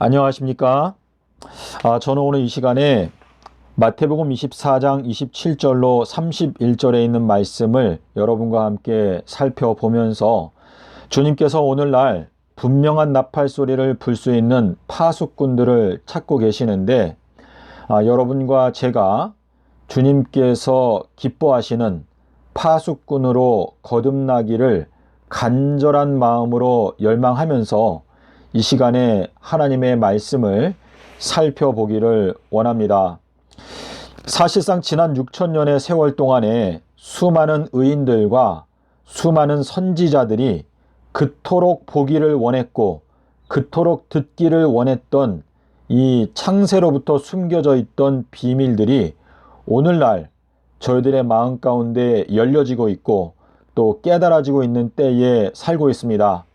안녕하십니까? 저는 오늘 이 시간에 마태복음 24장 27절로 31절에 있는 말씀을 여러분과 함께 살펴보면서 주님께서 오늘날 분명한 나팔 소리를 불 수 있는 파수꾼들을 찾고 계시는데, 여러분과 제가 주님께서 기뻐하시는 파수꾼으로 거듭나기를 간절한 마음으로 열망하면서 이 시간에 하나님의 말씀을 살펴보기를 원합니다. 사실상 지난 6천년의 세월 동안에 수많은 의인들과 수많은 선지자들이 그토록 보기를 원했고 그토록 듣기를 원했던 이 창세로부터 숨겨져 있던 비밀들이 오늘날 저희들의 마음 가운데 열려지고 있고 또 깨달아지고 있는 때에 살고 있습니다.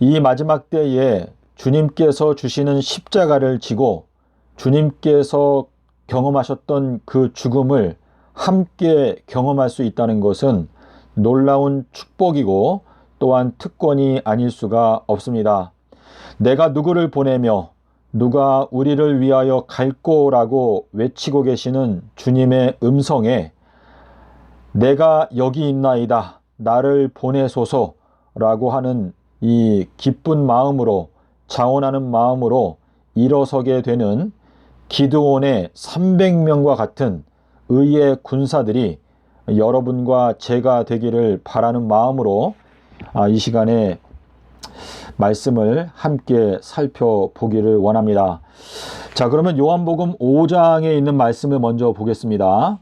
이 마지막 때에 주님께서 주시는 십자가를 지고 주님께서 경험하셨던 그 죽음을 함께 경험할 수 있다는 것은 놀라운 축복이고 또한 특권이 아닐 수가 없습니다. 내가 누구를 보내며 누가 우리를 위하여 갈꼬라고 외치고 계시는 주님의 음성에 내가 여기 있나이다, 나를 보내소서라고 하는 이 기쁜 마음으로, 자원하는 마음으로 일어서게 되는 기드온의 300명과 같은 의의 군사들이 여러분과 제가 되기를 바라는 마음으로 이 시간에 말씀을 함께 살펴보기를 원합니다. 자, 그러면 요한복음 5장에 있는 말씀을 먼저 보겠습니다.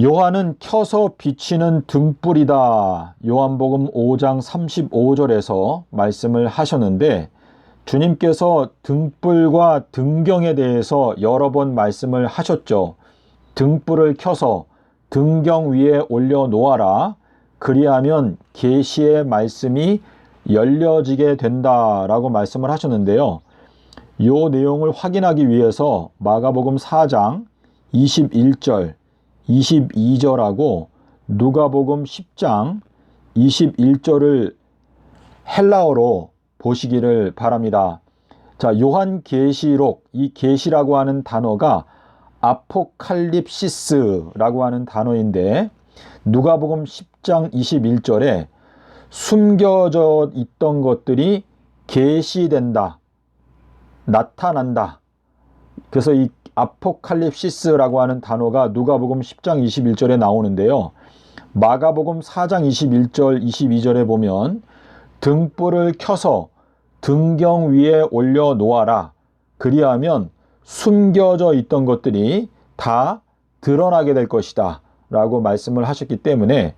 요한은 켜서 비치는 등불이다. 요한복음 5장 35절에서 말씀을 하셨는데, 주님께서 등불과 등경에 대해서 여러 번 말씀을 하셨죠. 등불을 켜서 등경 위에 올려놓아라. 그리하면 계시의 말씀이 열려지게 된다라고 말씀을 하셨는데요. 이 내용을 확인하기 위해서 마가복음 4장 21절 22절하고 누가복음 10장 21절을 헬라어로 보시기를 바랍니다. 자, 요한계시록, 이 계시라고 하는 단어가 아포칼립시스라고 하는 단어인데, 누가복음 10장 21절에 숨겨져 있던 것들이 계시된다, 나타난다. 그래서 이 아포칼립시스라고 하는 단어가 누가복음 10장 21절에 나오는데요. 마가복음 4장 21절 22절에 보면 등불을 켜서 등경 위에 올려놓아라. 그리하면 숨겨져 있던 것들이 다 드러나게 될 것이다 라고 말씀을 하셨기 때문에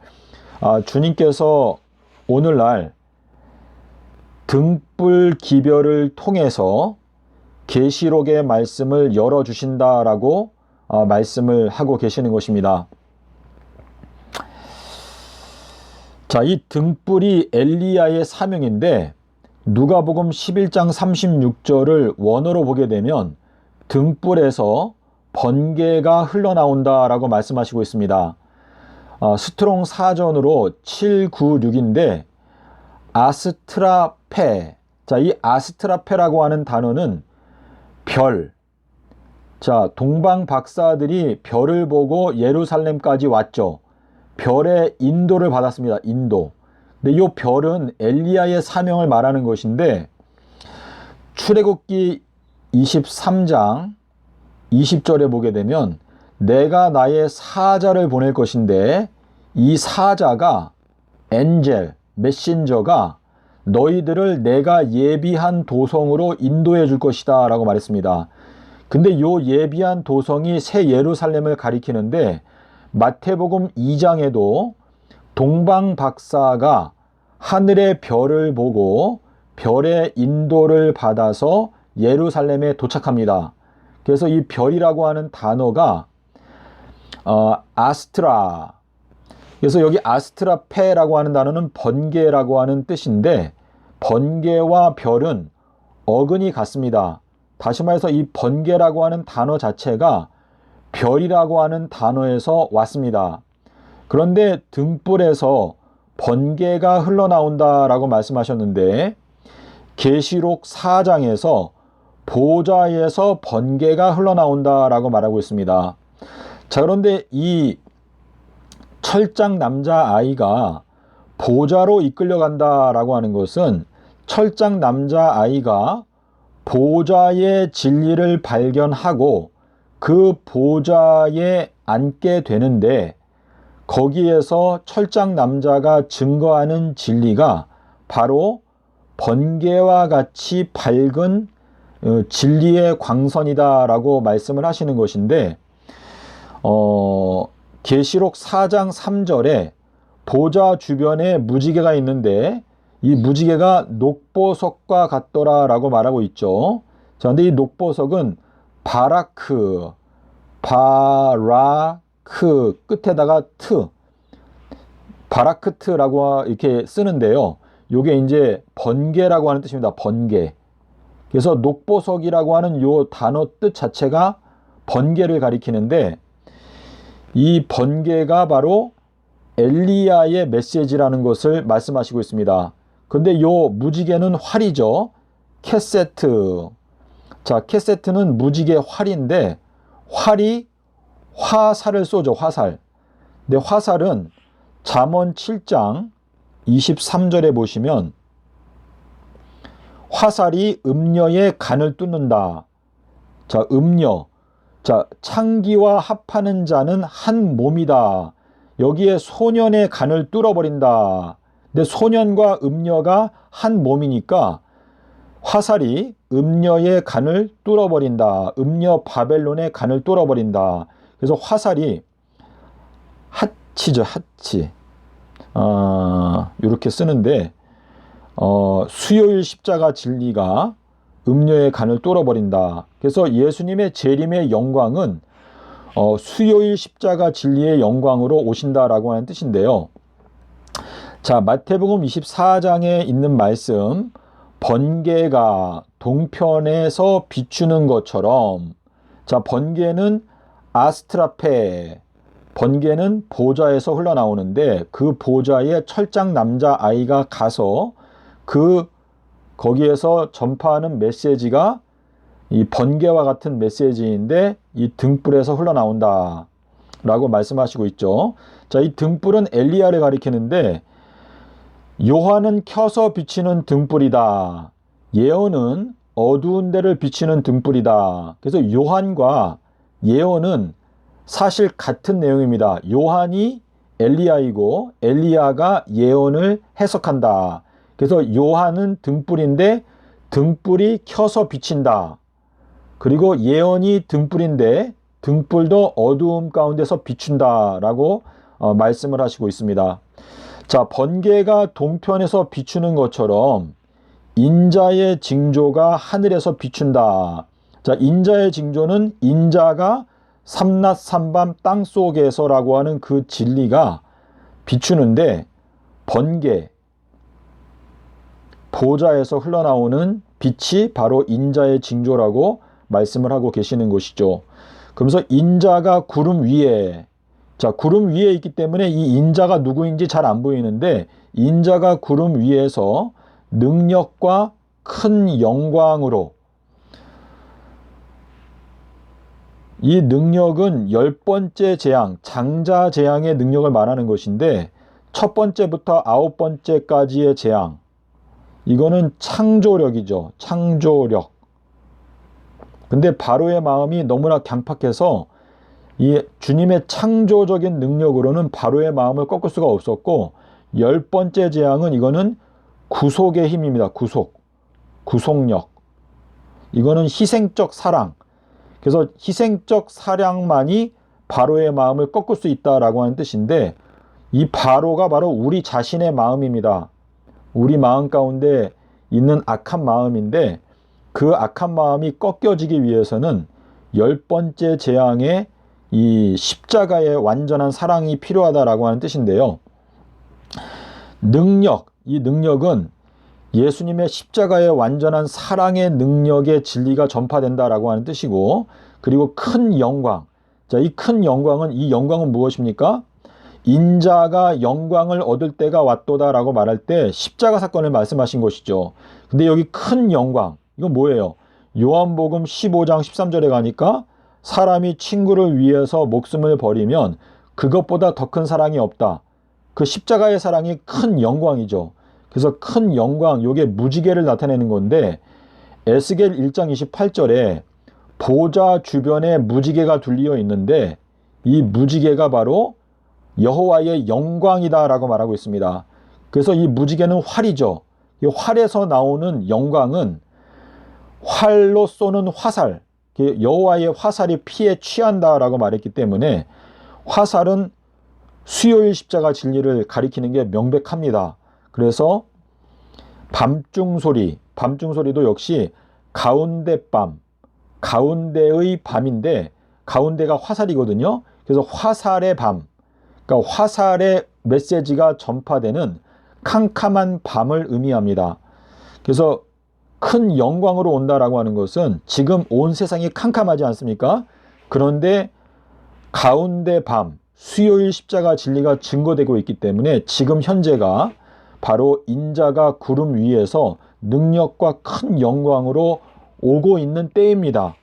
주님께서 오늘날 등불 기별을 통해서 계시록의 말씀을 열어주신다라고 말씀을 하고 계시는 것입니다. 자, 이 등불이 엘리야의 사명인데, 누가복음 11장 36절을 원어로 보게 되면 등불에서 번개가 흘러나온다라고 말씀하시고 있습니다. 스트롱 사전으로 796인데 아스트라페. 자, 이 아스트라페라고 하는 단어는 별. 자, 동방 박사들이 별을 보고 예루살렘까지 왔죠. 별의 인도를 받았습니다. 인도. 근데 이 별은 엘리야의 사명을 말하는 것인데, 출애굽기 23장 20절에 보게 되면 내가 나의 사자를 보낼 것인데 이 사자가 엔젤, 메신저가 너희들을 내가 예비한 도성으로 인도해 줄 것이다 라고 말했습니다. 근데 요 예비한 도성이 새 예루살렘을 가리키는데, 마태복음 2장에도 동방 박사가 하늘의 별을 보고 별의 인도를 받아서 예루살렘에 도착합니다. 그래서 이 별이라고 하는 단어가 아스트라. 그래서 여기 아스트라페라고 하는 단어는 번개라고 하는 뜻인데, 번개와 별은 어근이 같습니다. 다시 말해서 이 번개라고 하는 단어 자체가 별이라고 하는 단어에서 왔습니다. 그런데 등불에서 번개가 흘러나온다라고 말씀하셨는데, 계시록 4장에서 보좌에서 번개가 흘러나온다라고 말하고 있습니다. 자, 그런데 이 철장 남자 아이가 보좌로 이끌려간다라고 하는 것은 철장 남자 아이가 보좌의 진리를 발견하고 그 보좌에 앉게 되는데, 거기에서 철장 남자가 증거하는 진리가 바로 번개와 같이 밝은 진리의 광선이다라고 말씀을 하시는 것인데, 계시록 4장 3절에 보좌 주변에 무지개가 있는데 이 무지개가 녹보석과 같더라라고 말하고 있죠. 자, 근데 이 녹보석은 바라크 끝에다가 바라크트라고 이렇게 쓰는데요. 요게 이제 번개라고 하는 뜻입니다. 번개. 그래서 녹보석이라고 하는 요 단어 뜻 자체가 번개를 가리키는데, 이 번개가 바로 엘리야의 메시지라는 것을 말씀하시고 있습니다. 근데 요 무지개는 활이죠. 캐세트. 자, 캐세트는 무지개 활인데, 활이 화살을 쏘죠. 화살. 근데 화살은 잠언 7장 23절에 보시면 화살이 음녀의 간을 뚫는다. 자, 음녀. 자, 창기와 합하는 자는 한 몸이다. 여기에 소년의 간을 뚫어버린다. 근데 소년과 음녀가 한 몸이니까 화살이 음녀의 간을 뚫어버린다. 음녀 바벨론의 간을 뚫어버린다. 그래서 화살이 하치죠, 하치. 이렇게 쓰는데, 수요일 십자가 진리가 음녀의 간을 뚫어버린다. 그래서 예수님의 재림의 영광은 수요일 십자가 진리의 영광으로 오신다라고 하는 뜻인데요. 자, 마태복음 24장에 있는 말씀, 번개가 동편에서 비추는 것처럼, 자, 번개는 아스트라페, 번개는 보좌에서 흘러나오는데, 그 보좌에 철장 남자 아이가 가서 거기에서 전파하는 메시지가 이 번개와 같은 메시지인데, 이 등불에서 흘러나온다 라고 말씀하시고 있죠. 자, 이 등불은 엘리야를 가리키는데, 요한은 켜서 비치는 등불이다. 예언은 어두운 데를 비치는 등불이다. 그래서 요한과 예언은 사실 같은 내용입니다. 요한이 엘리야이고 엘리야가 예언을 해석한다. 그래서 요한은 등불인데 등불이 켜서 비친다. 그리고 예언이 등불인데 등불도 어두움 가운데서 비춘다라고 말씀을 하시고 있습니다. 자, 번개가 동편에서 비추는 것처럼 인자의 징조가 하늘에서 비춘다. 자, 인자의 징조는 인자가 삼낮 삼밤 땅속에서라고 하는 그 진리가 비추는데, 번개, 보좌에서 흘러나오는 빛이 바로 인자의 징조라고 말씀을 하고 계시는 것이죠. 그러면서 인자가 구름 위에, 자, 구름 위에 있기 때문에 이 인자가 누구인지 잘 안 보이는데, 인자가 구름 위에서 능력과 큰 영광으로, 이 능력은 10번째 재앙, 장자 재앙의 능력을 말하는 것인데, 첫 번째부터 9번째까지의 재앙, 이거는 창조력이죠. 창조력. 근데 바로의 마음이 너무나 강팍해서 이 주님의 창조적인 능력으로는 바로의 마음을 꺾을 수가 없었고, 10번째 재앙은 이거는 구속의 힘입니다. 구속력. 이거는 희생적 사랑. 그래서 희생적 사랑만이 바로의 마음을 꺾을 수 있다라고 하는 뜻인데, 이 바로가 바로 우리 자신의 마음입니다. 우리 마음 가운데 있는 악한 마음인데, 그 악한 마음이 꺾여지기 위해서는 10번째 재앙의 이 십자가의 완전한 사랑이 필요하다라고 하는 뜻인데요. 이 능력은 예수님의 십자가의 완전한 사랑의 능력의 진리가 전파된다라고 하는 뜻이고, 그리고 큰 영광. 자, 이 큰 영광은 무엇입니까? 인자가 영광을 얻을 때가 왔도다라고 말할 때 십자가 사건을 말씀하신 것이죠. 근데 여기 큰 영광, 이건 뭐예요? 요한복음 15장 13절에 가니까 사람이 친구를 위해서 목숨을 버리면 그것보다 더 큰 사랑이 없다. 그 십자가의 사랑이 큰 영광이죠. 그래서 큰 영광, 요게 무지개를 나타내는 건데 에스겔 1장 28절에 보좌 주변에 무지개가 둘리어 있는데 이 무지개가 바로 여호와의 영광이다 라고 말하고 있습니다. 그래서 이 무지개는 활이죠. 이 활에서 나오는 영광은 활로 쏘는 화살, 여호와의 화살이 피에 취한다 라고 말했기 때문에 화살은 수요일 십자가 진리를 가리키는 게 명백합니다. 그래서 밤중소리도 역시 가운데 밤, 가운데의 밤인데 가운데가 화살이거든요. 그래서 화살의 밤, 그러니까 화살의 메시지가 전파되는 캄캄한 밤을 의미합니다. 그래서 큰 영광으로 온다라고 하는 것은 지금 온 세상이 캄캄하지 않습니까? 그런데 가운데 밤, 수요일 십자가 진리가 증거되고 있기 때문에 지금 현재가 바로 인자가 구름 위에서 능력과 큰 영광으로 오고 있는 때입니다.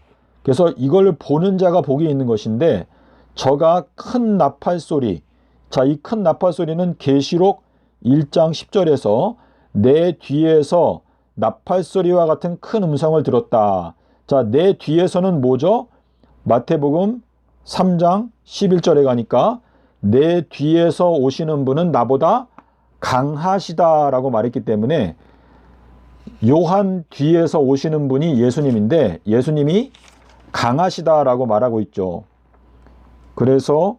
그래서 이걸 보는 자가 복이 있는 것인데 저가 큰 나팔 소리, 자, 이 큰 나팔 소리는 계시록 1장 10절에서 내 뒤에서 나팔 소리와 같은 큰 음성을 들었다. 자, 내 뒤에서는 뭐죠? 마태복음 3장 11절에 가니까 내 뒤에서 오시는 분은 나보다 강하시다라고 말했기 때문에 요한 뒤에서 오시는 분이 예수님인데 예수님이 강하시다라고 말하고 있죠. 그래서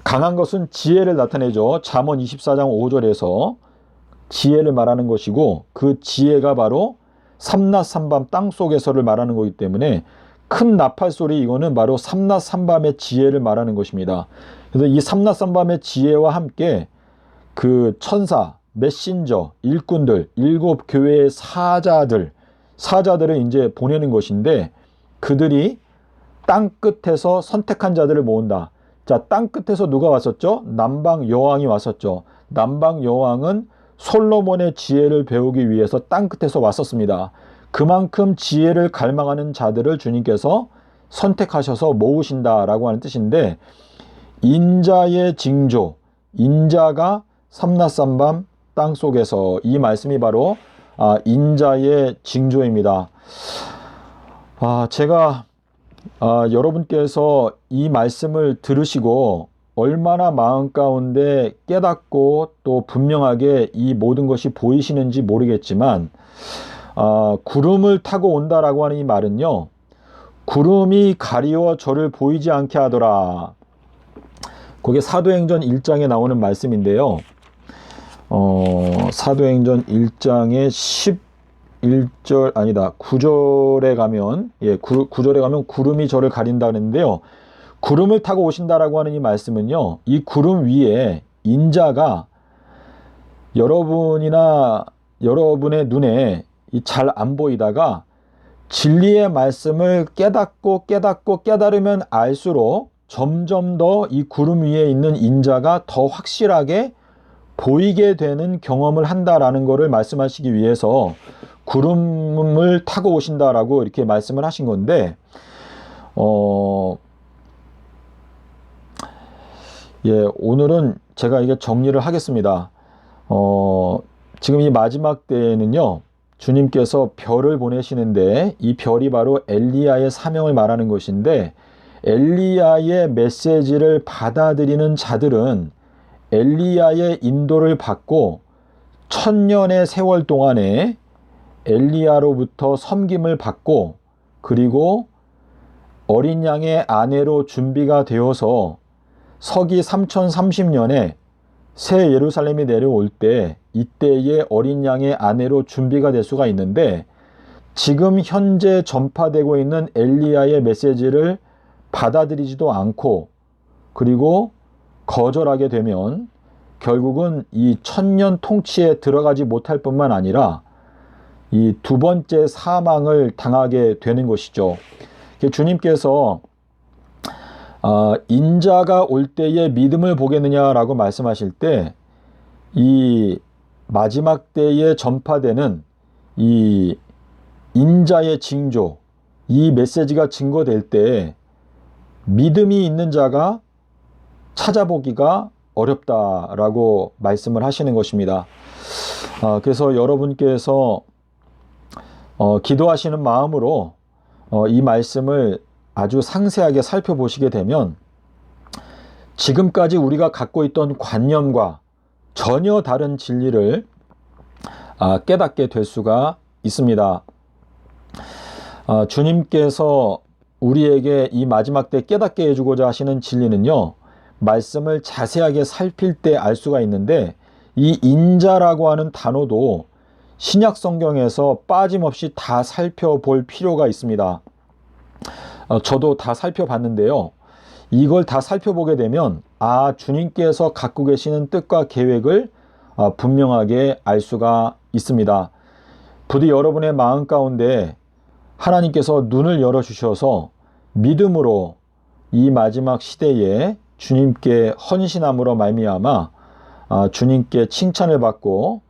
강한 것은 지혜를 나타내죠. 잠언 24장 5절에서 지혜를 말하는 것이고 그 지혜가 바로 삼낮 삼밤 땅속에서를 말하는 거기 때문에 큰 나팔 소리, 이거는 바로 삼낮 삼밤의 지혜를 말하는 것입니다. 그래서 이 삼낮 삼밤의 지혜와 함께 그 천사, 메신저, 일꾼들, 7교회의 사자들을 이제 보내는 것인데 그들이 땅 끝에서 선택한 자들을 모은다. 자, 땅 끝에서 누가 왔었죠? 남방 여왕이 왔었죠. 남방 여왕은 솔로몬의 지혜를 배우기 위해서 땅 끝에서 왔었습니다. 그만큼 지혜를 갈망하는 자들을 주님께서 선택하셔서 모으신다라고 하는 뜻인데 인자의 징조, 인자가 삼낮 삼밤 땅속에서, 이 말씀이 바로 인자의 징조입니다. 제가 여러분께서 이 말씀을 들으시고 얼마나 마음 가운데 깨닫고 또 분명하게 이 모든 것이 보이시는지 모르겠지만 구름을 타고 온다라고 하는 이 말은요, 구름이 가리워 저를 보이지 않게 하더라. 그게 사도행전 1장에 나오는 말씀인데요. 사도행전 1장의 11절 아니다 9절에 가면 9절에 가면 구름이 저를 가린다 그랬는데요. 구름을 타고 오신다라고 하는 이 말씀은요, 이 구름 위에 인자가 여러분이나 여러분의 눈에 잘 안 보이다가 진리의 말씀을 깨닫으면 알수록 점점 더 이 구름 위에 있는 인자가 더 확실하게 보이게 되는 경험을 한다라는 것을 말씀하시기 위해서 구름을 타고 오신다라고 이렇게 말씀을 하신 건데, 오늘은 제가 이게 정리를 하겠습니다. 지금 이 마지막 때에는요, 주님께서 별을 보내시는데 이 별이 바로 엘리야의 사명을 말하는 것인데, 엘리야의 메시지를 받아들이는 자들은 엘리야의 인도를 받고 1000년의 세월 동안에 엘리야로부터 섬김을 받고 그리고 어린 양의 아내로 준비가 되어서 서기 3030년에 새 예루살렘이 내려올 때 이때의 어린 양의 아내로 준비가 될 수가 있는데, 지금 현재 전파되고 있는 엘리야의 메시지를 받아들이지도 않고 그리고 거절하게 되면 결국은 이 1000년 통치에 들어가지 못할 뿐만 아니라 이 두 번째 사망을 당하게 되는 것이죠. 주님께서 인자가 올 때에 믿음을 보겠느냐라고 말씀하실 때 이 마지막 때에 전파되는 이 인자의 징조, 이 메시지가 증거될 때 믿음이 있는 자가 찾아보기가 어렵다라고 말씀을 하시는 것입니다. 그래서 여러분께서 기도하시는 마음으로 이 말씀을 아주 상세하게 살펴보시게 되면 지금까지 우리가 갖고 있던 관념과 전혀 다른 진리를 깨닫게 될 수가 있습니다. 주님께서 우리에게 이 마지막 때 깨닫게 해주고자 하시는 진리는요, 말씀을 자세하게 살필 때 알 수가 있는데 이 인자라고 하는 단어도 신약 성경에서 빠짐없이 다 살펴볼 필요가 있습니다. 저도 다 살펴봤는데요. 이걸 다 살펴보게 되면 주님께서 갖고 계시는 뜻과 계획을 분명하게 알 수가 있습니다. 부디 여러분의 마음 가운데 하나님께서 눈을 열어주셔서 믿음으로 이 마지막 시대에 주님께 헌신함으로 말미암아 주님께 칭찬을 받고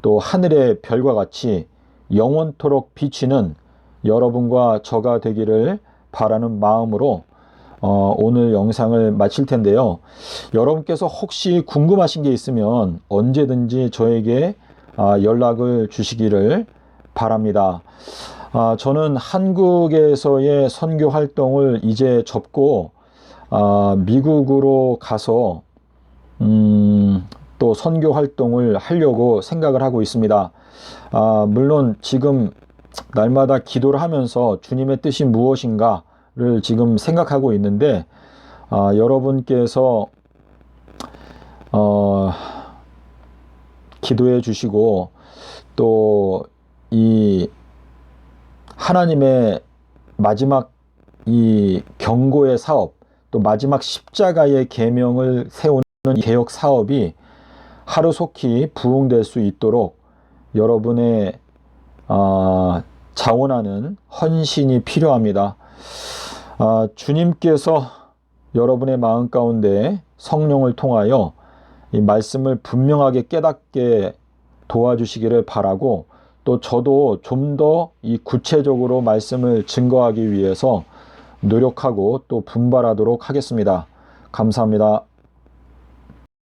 또 하늘의 별과 같이 영원토록 비치는 여러분과 저가 되기를 바라는 마음으로 오늘 영상을 마칠 텐데요. 여러분께서 혹시 궁금하신 게 있으면 언제든지 저에게 연락을 주시기를 바랍니다. 저는 한국에서의 선교 활동을 이제 접고 미국으로 가서 또 선교 활동을 하려고 생각을 하고 있습니다. 물론 지금 날마다 기도를 하면서 주님의 뜻이 무엇인가를 지금 생각하고 있는데 여러분께서 기도해 주시고 또 이 하나님의 마지막 이 경고의 사업, 또 마지막 십자가의 계명을 세우는 개혁 사업이 하루속히 부흥될 수 있도록 여러분의 자원하는 헌신이 필요합니다. 주님께서 여러분의 마음 가운데 성령을 통하여 이 말씀을 분명하게 깨닫게 도와주시기를 바라고, 또 저도 좀 더 이 구체적으로 말씀을 증거하기 위해서 노력하고 또 분발하도록 하겠습니다. 감사합니다.